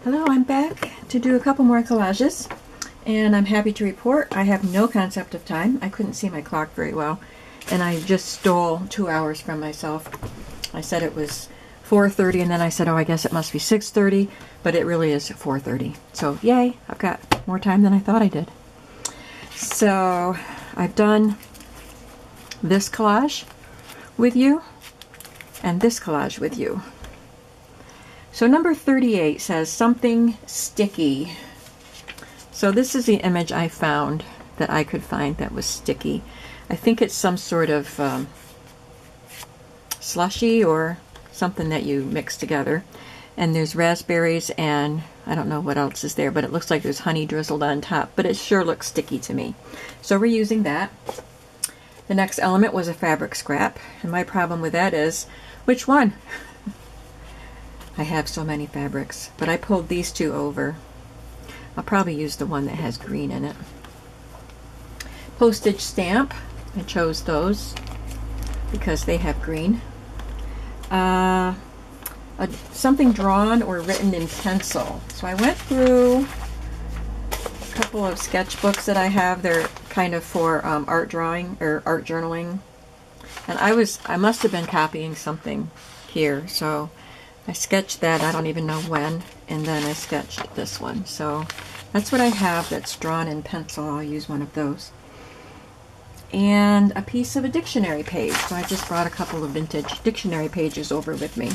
Hello, I'm back to do a couple more collages, and I'm happy to report I have no concept of time. I couldn't see my clock very well, and I just stole 2 hours from myself. I said it was 4:30, and then I said, oh, I guess it must be 6:30, but it really is 4:30. So yay, I've got more time than I thought I did. So I've done this collage with you and this collage with you. So number 38 says something sticky. So this is the image I found that I could find that was sticky. I think it's some sort of slushy or something that you mix together. And there's raspberries and I don't know what else is there, but it looks like there's honey drizzled on top, but it sure looks sticky to me. So we're using that. The next element was a fabric scrap, and my problem with that is, which one? I have so many fabrics, but I pulled these two over. I'll probably use the one that has green in it. Postage stamp, I chose those because they have green. Something drawn or written in pencil. So I went through a couple of sketchbooks that I have. They're kind of for art drawing or art journaling. And I must have been copying something here, so I sketched that, I don't even know when, and then I sketched this one. So that's what I have that's drawn in pencil. I'll use one of those. And a piece of a dictionary page. So I just brought a couple of vintage dictionary pages over with me.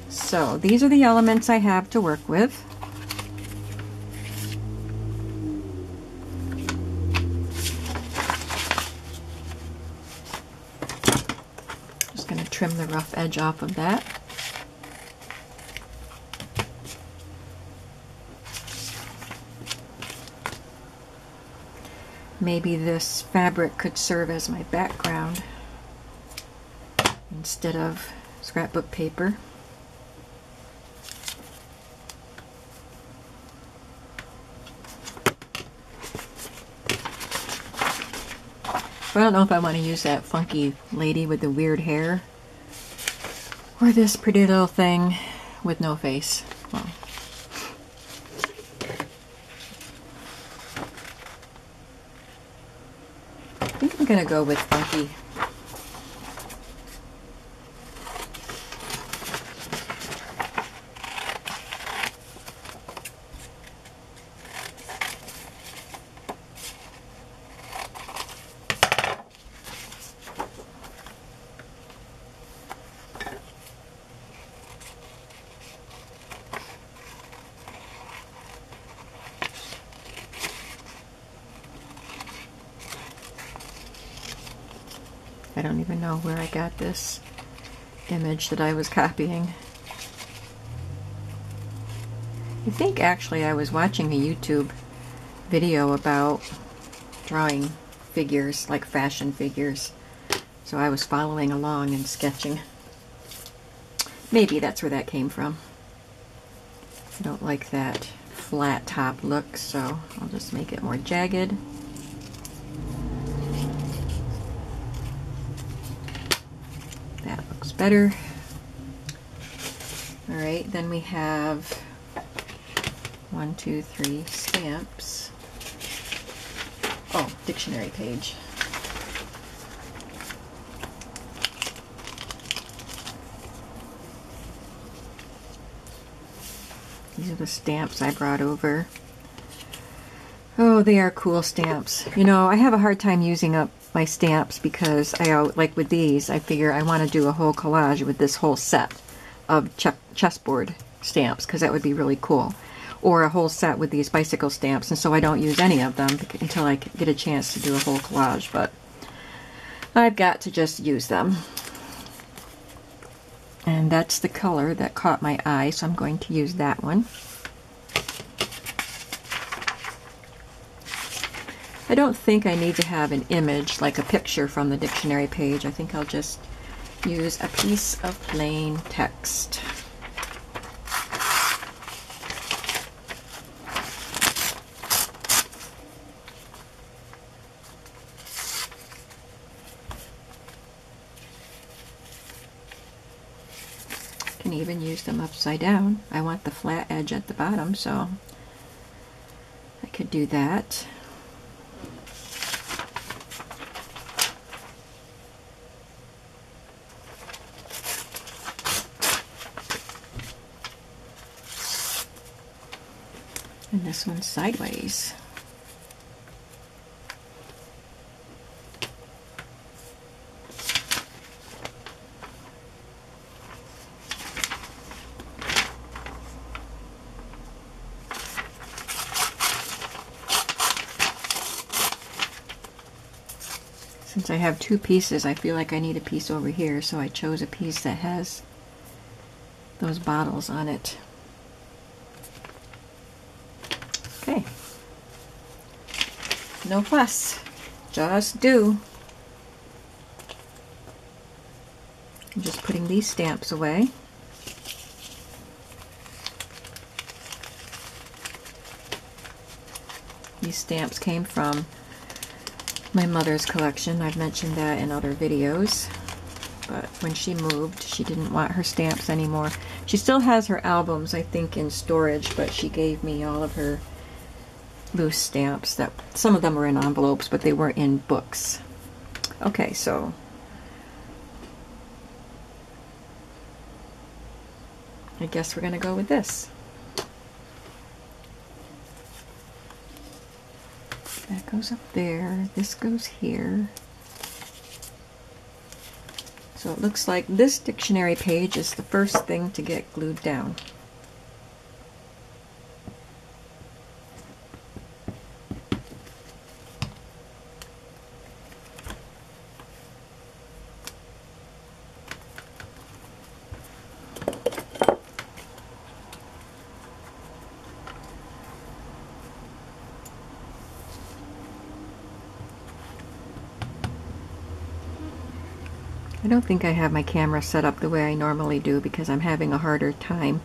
So these are the elements I have to work with. Trim the rough edge off of that. Maybe this fabric could serve as my background instead of scrapbook paper. So I don't know if I want to use that funky lady with the weird hair, or this pretty little thing with no face. Well, I think I'm going to go with funky. I don't even know where I got this image that I was copying. I think actually I was watching a YouTube video about drawing figures, like fashion figures. So I was following along and sketching. Maybe that's where that came from. I don't like that flat top look, so I'll just make it more jagged. That looks better. Alright, then we have 1, 2, 3 stamps. Oh, dictionary page. These are the stamps I brought over. Oh, they are cool stamps. You know, I have a hard time using up my stamps because like with these, I figure I want to do a whole collage with this whole set of chessboard stamps because that would be really cool. Or a whole set with these bicycle stamps, and so I don't use any of them until I get a chance to do a whole collage, but I've got to just use them. And that's the color that caught my eye, so I'm going to use that one. I don't think I need to have an image, like a picture from the dictionary page. I think I'll just use a piece of plain text. can even use them upside down. I want the flat edge at the bottom, so I could do that. And this one's sideways. Since I have two pieces, I feel like I need a piece over here, so I chose a piece that has those bottles on it. Okay. No fuss. Just do. I'm just putting these stamps away. These stamps came from my mother's collection. I've mentioned that in other videos. But when she moved, she didn't want her stamps anymore. She still has her albums, I think, in storage, but she gave me all of her loose stamps. That some of them were in envelopes, but they weren't in books. Okay, so I guess we're gonna go with this. That goes up there, this goes here. So it looks like this dictionary page is the first thing to get glued down. I don't think I have my camera set up the way I normally do because I'm having a harder time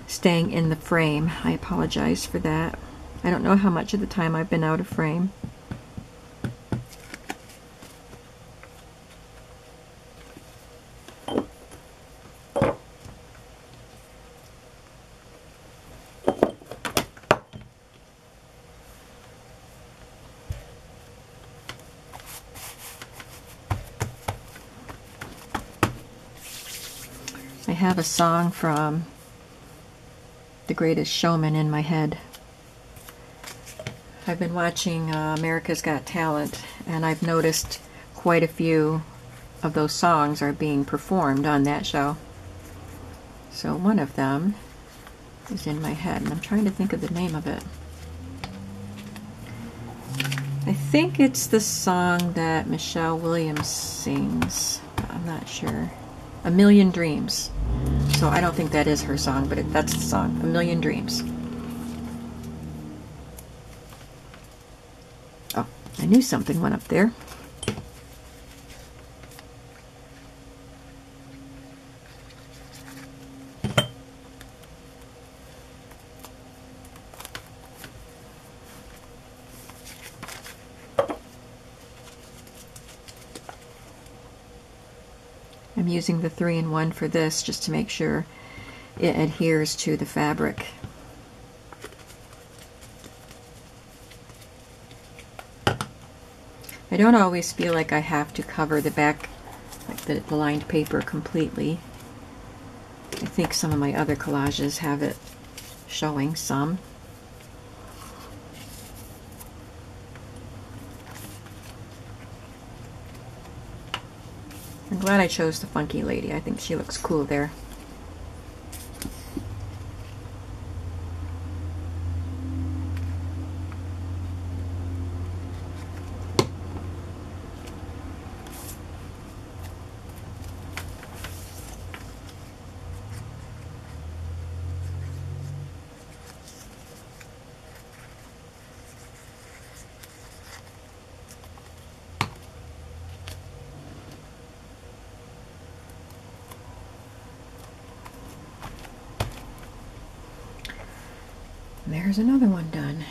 staying in the frame. I apologize for that. I don't know how much of the time I've been out of frame. I have a song from The Greatest Showman in my head. I've been watching America's Got Talent, and I've noticed quite a few of those songs are being performed on that show. So one of them is in my head, and I'm trying to think of the name of it. I think it's the song that Michelle Williams sings. I'm not sure. A Million Dreams. So I don't think that is her song, but that's the song, A Million Dreams. Oh, I knew something went up there. I'm using the 3-in-1 for this just to make sure it adheres to the fabric. I don't always feel like I have to cover the back, like the lined paper, completely. I think some of my other collages have it showing some. I'm glad I chose the funky lady. I think she looks cool there. There's another one done.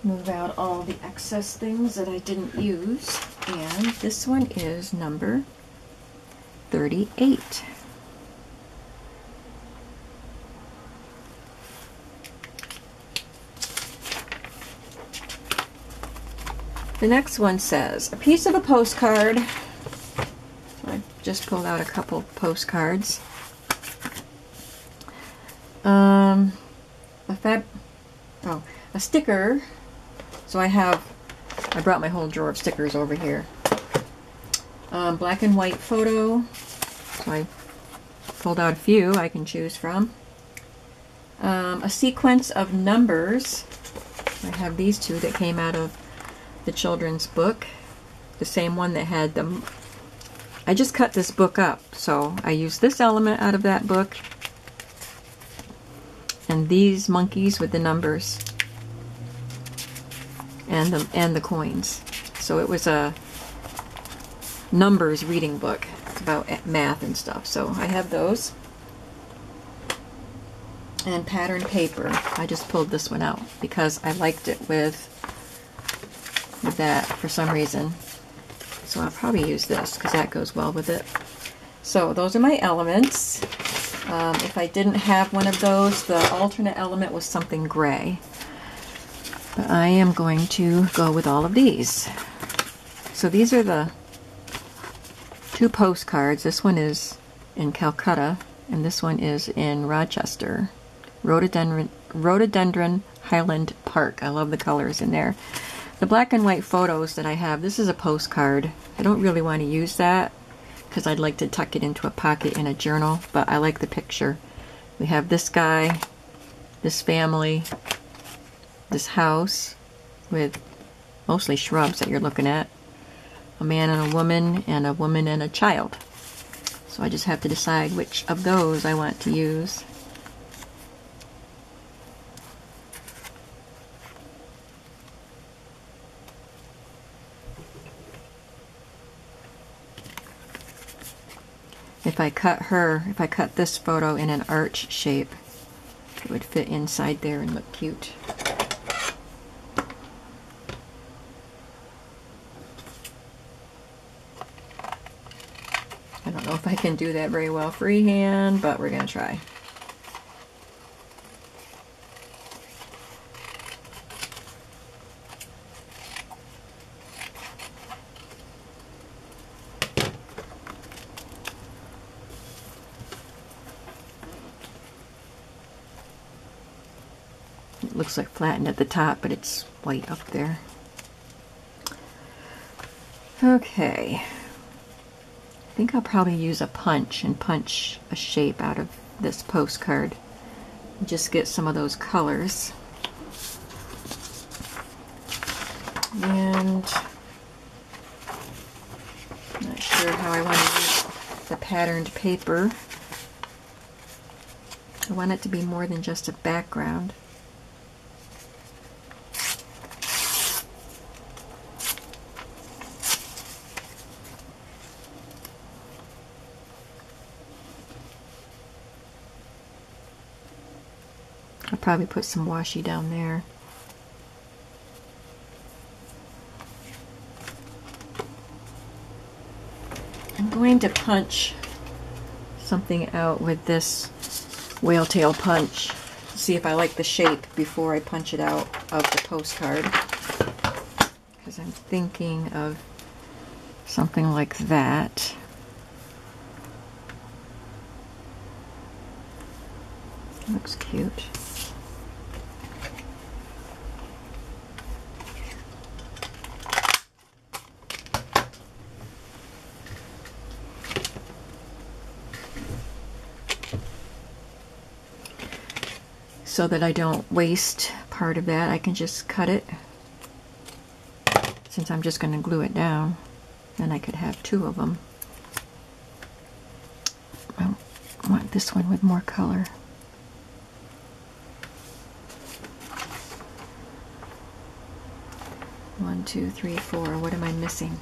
move out all the excess things that I didn't use. And this one is number 38. The next one says, a piece of a postcard. So I just pulled out a couple postcards. A sticker. So I brought my whole drawer of stickers over here. Black and white photo. So I pulled out a few I can choose from. A sequence of numbers. I have these two that came out of the children's book. The same one that had them. I just cut this book up. So I used this element out of that book. And these monkeys with the numbers. And the coins. So it was a numbers reading book. It's about math and stuff. So I have those. And patterned paper. I just pulled this one out because I liked it with that for some reason. So I'll probably use this because that goes well with it. So those are my elements. If I didn't have one of those, the alternate element was something gray. But I am going to go with all of these. So these are the two postcards. This one is in Calcutta, and this one is in Rochester. Rhododendron Highland Park. I love the colors in there. The black and white photos that I have, this is a postcard. I don't really want to use that because I'd like to tuck it into a pocket in a journal, but I like the picture. We have this guy, this family, this house with mostly shrubs that you're looking at, a man and a woman and a child. So I just have to decide which of those I want to use. If I cut this photo in an arch shape, it would fit inside there and look cute. I don't know if I can do that very well freehand, but we're going to try. It looks like flattened at the top, but it's white up there. Okay. I think I'll probably use a punch and punch a shape out of this postcard. Just get some of those colors. And I'm not sure how I want to use the patterned paper. I want it to be more than just a background. I'll probably put some washi down there. I'm going to punch something out with this whale tail punch to see if I like the shape before I punch it out of the postcard. Because I'm thinking of something like that. Looks cute. So that I don't waste part of that, I can just cut it. Since I'm just going to glue it down, then I could have two of them. I want this one with more color. One, two, three, four. What am I missing?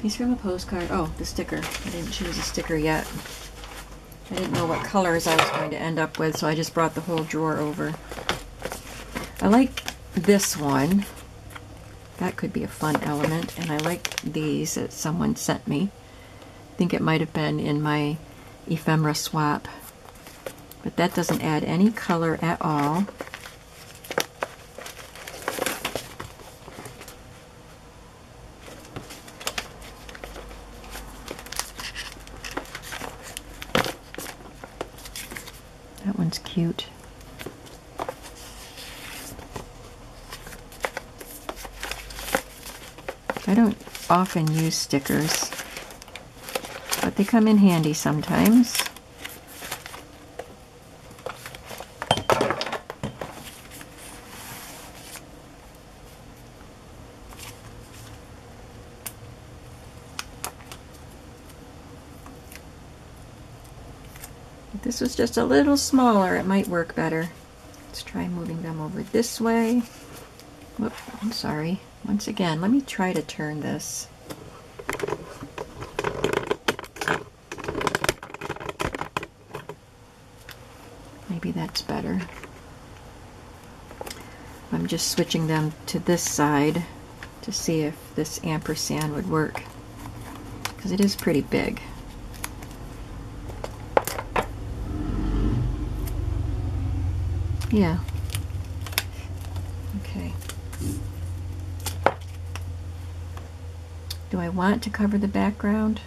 Piece from a postcard. Oh, the sticker. I didn't choose a sticker yet. I didn't know what colors I was going to end up with, so I just brought the whole drawer over. I like this one. That could be a fun element. And I like these that someone sent me. I think it might have been in my ephemera swap. But that doesn't add any color at all. That one's cute. I don't often use stickers, but they come in handy sometimes. If this was just a little smaller, it might work better. Let's try moving them over this way. Whoop, I'm sorry. Once again, let me try to turn this. Maybe that's better. I'm just switching them to this side to see if this ampersand would work, because it is pretty big. Yeah. Okay. Do I want to cover the background?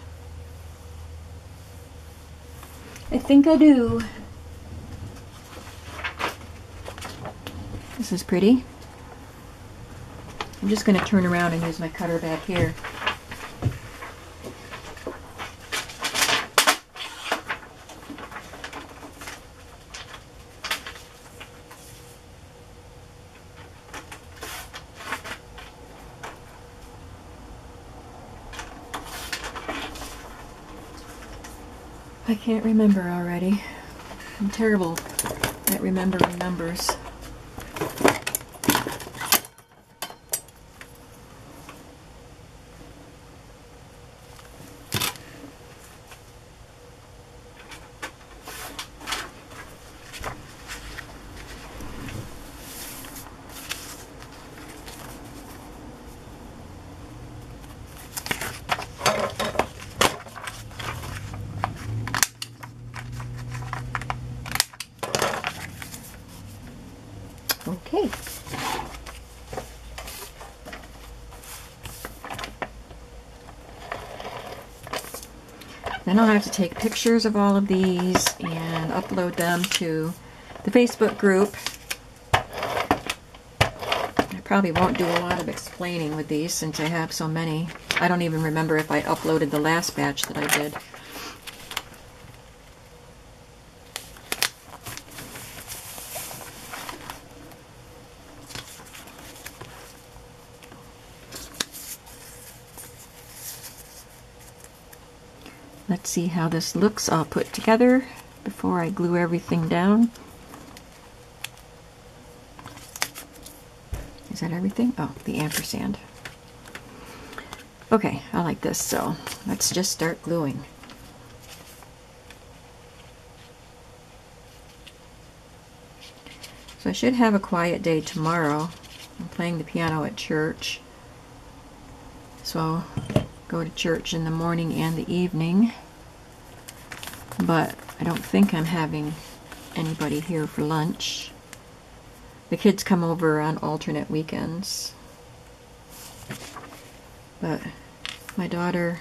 I think I do. This is pretty. I'm just going to turn around and use my cutter back here. I can't remember already. I'm terrible at remembering numbers. Okay. Then I'll have to take pictures of all of these and upload them to the Facebook group. I probably won't do a lot of explaining with these since I have so many. I don't even remember if I uploaded the last batch that I did. Let's see how this looks all put together before I glue everything down. Is that everything? Oh, the ampersand. Okay, I like this, so let's just start gluing. So I should have a quiet day tomorrow. I'm playing the piano at church. So I'll go to church in the morning and the evening. But I don't think I'm having anybody here for lunch. The kids come over on alternate weekends. But my daughter,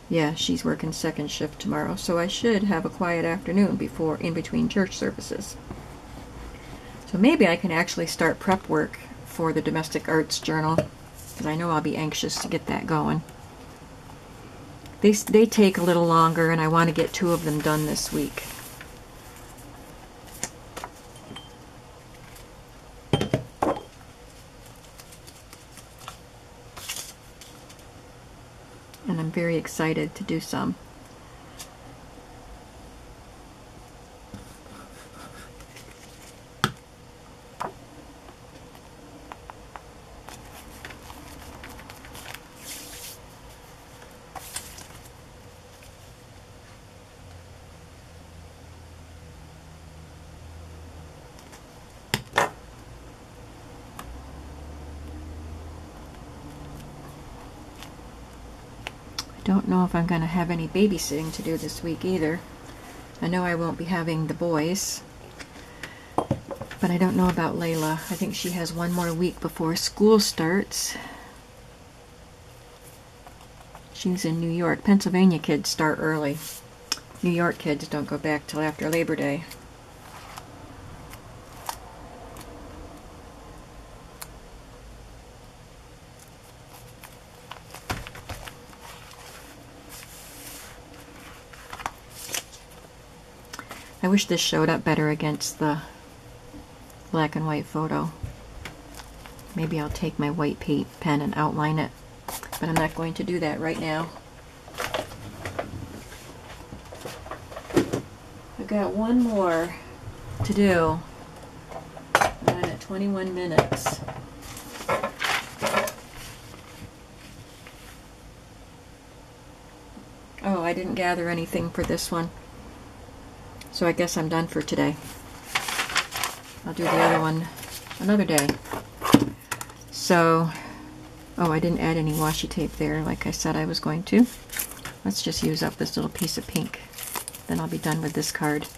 yeah, she's working second shift tomorrow, so I should have a quiet afternoon before in between church services. So maybe I can actually start prep work for the Domestic Arts Journal, because I know I'll be anxious to get that going. They take a little longer, and I want to get 2 of them done this week. And I'm very excited to do some. Don't know if I'm going to have any babysitting to do this week either. I know I won't be having the boys, but I don't know about Layla. I think she has one more week before school starts. She's in New York. Pennsylvania kids start early. New York kids don't go back till after Labor Day. I wish this showed up better against the black and white photo. Maybe I'll take my white paint pen and outline it, but I'm not going to do that right now. I've got one more to do. I'm at 21 minutes. Oh, I didn't gather anything for this one. So I guess I'm done for today. I'll do the other one another day. So, oh, I didn't add any washi tape there like I said I was going to. Let's just use up this little piece of pink. Then I'll be done with this card.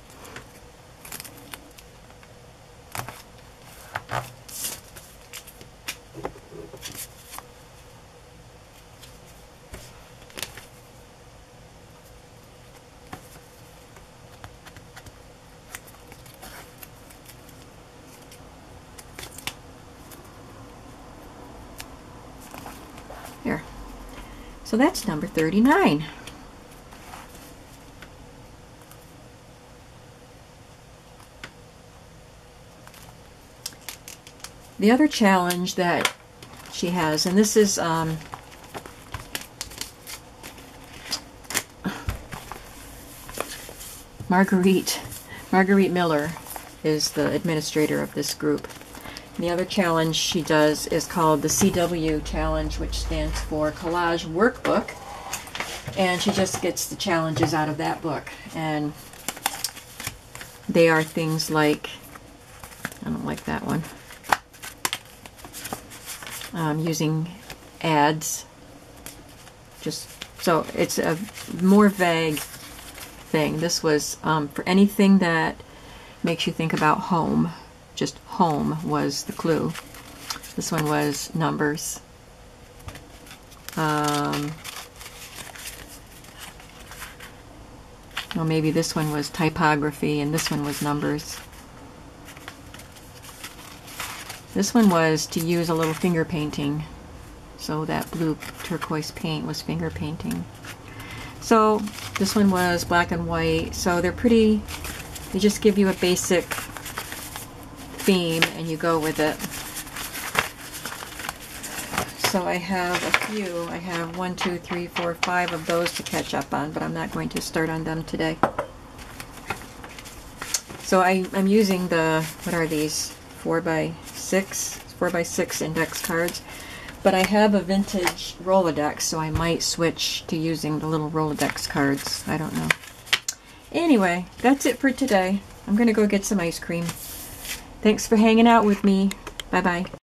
Here. So that's number 39. The other challenge that she has, and this is Marguerite Miller is the administrator of this group. The other challenge she does is called the CW challenge, which stands for Collage Workbook, and she just gets the challenges out of that book, and they are things like, I don't like that one, using ads, just so it's a more vague thing. This was for anything that makes you think about home. Just home was the clue. This one was numbers. Well, maybe this one was typography and this one was numbers. This one was to use a little finger painting. So that blue turquoise paint was finger painting. So this one was black and white. So they're pretty, they just give you a basic theme and you go with it. So I have a few. I have 1, 2, 3, 4, 5 of those to catch up on, but I'm not going to start on them today. So I'm using the, what are these? 4x6 index cards. But I have a vintage Rolodex, so I might switch to using the little Rolodex cards. I don't know. Anyway, that's it for today. I'm going to go get some ice cream. Thanks for hanging out with me. Bye-bye.